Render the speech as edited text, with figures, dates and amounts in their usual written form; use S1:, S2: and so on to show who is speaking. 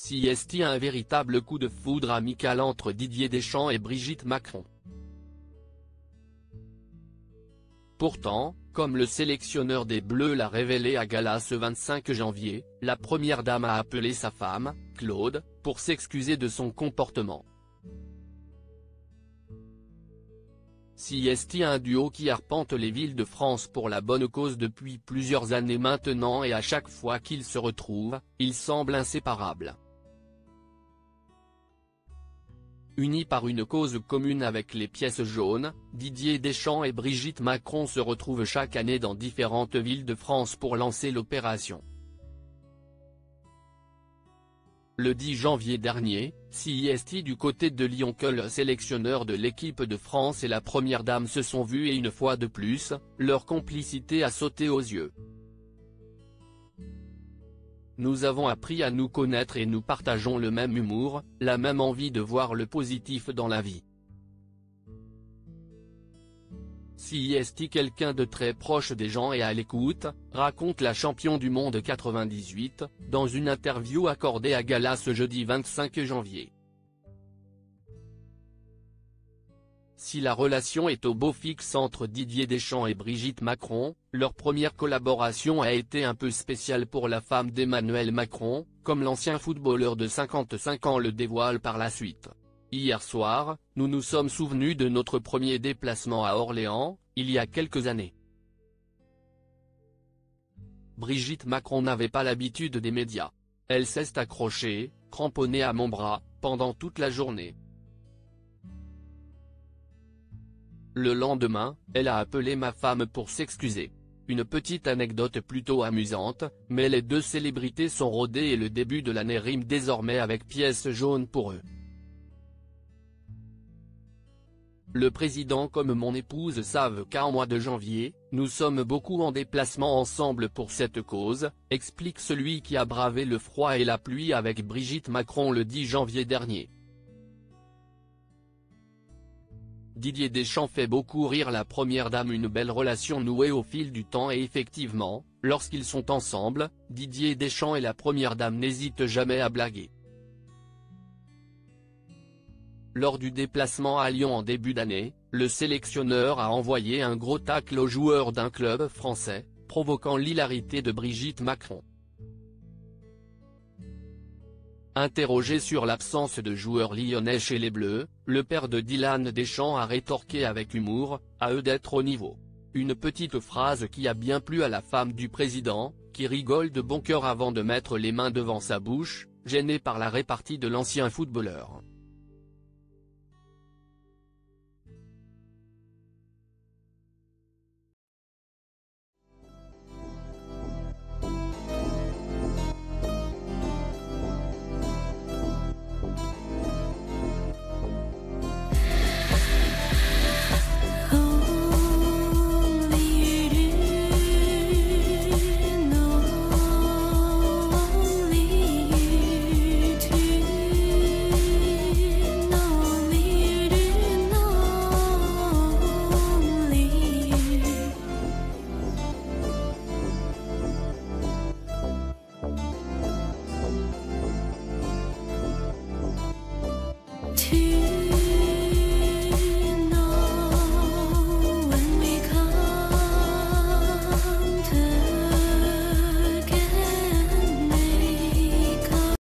S1: Si est un véritable coup de foudre amical entre Didier Deschamps et Brigitte Macron. Pourtant, comme le sélectionneur des Bleus l'a révélé à Gala ce 25 janvier, la première dame a appelé sa femme, Claude, pour s'excuser de son comportement. Si est un duo qui arpente les villes de France pour la bonne cause depuis plusieurs années maintenant et à chaque fois qu'ils se retrouvent, ils semblent inséparables. Unis par une cause commune avec les pièces jaunes, Didier Deschamps et Brigitte Macron se retrouvent chaque année dans différentes villes de France pour lancer l'opération. Le 10 janvier dernier, si est du côté de Lyon que le sélectionneur de l'équipe de France et la première dame se sont vus et une fois de plus, leur complicité a sauté aux yeux. Nous avons appris à nous connaître et nous partageons le même humour, la même envie de voir le positif dans la vie. Si est quelqu'un de très proche des gens et à l'écoute, raconte la championne du monde 98, dans une interview accordée à Gala ce jeudi 25 janvier. Si la relation est au beau fixe entre Didier Deschamps et Brigitte Macron, leur première collaboration a été un peu spéciale pour la femme d'Emmanuel Macron, comme l'ancien footballeur de 55 ans le dévoile par la suite. Hier soir, nous nous sommes souvenus de notre premier déplacement à Orléans, il y a quelques années. Brigitte Macron n'avait pas l'habitude des médias. Elle s'est accrochée, cramponnée à mon bras, pendant toute la journée. Le lendemain, elle a appelé ma femme pour s'excuser. Une petite anecdote plutôt amusante, mais les deux célébrités sont rodées et le début de l'année rime désormais avec pièce jaune pour eux. Le président comme mon épouse savent qu'en mois de janvier, nous sommes beaucoup en déplacement ensemble pour cette cause, explique celui qui a bravé le froid et la pluie avec Brigitte Macron le 10 janvier dernier. Didier Deschamps fait beaucoup rire la première dame, une belle relation nouée au fil du temps et effectivement, lorsqu'ils sont ensemble, Didier Deschamps et la première dame n'hésitent jamais à blaguer. Lors du déplacement à Lyon en début d'année, le sélectionneur a envoyé un gros tacle aux joueurs d'un club français, provoquant l'hilarité de Brigitte Macron. Interrogé sur l'absence de joueurs lyonnais chez les Bleus, le père de Dylan Deschamps a rétorqué avec humour, à eux d'être au niveau. Une petite phrase qui a bien plu à la femme du président, qui rigole de bon cœur avant de mettre les mains devant sa bouche, gênée par la répartie de l'ancien footballeur.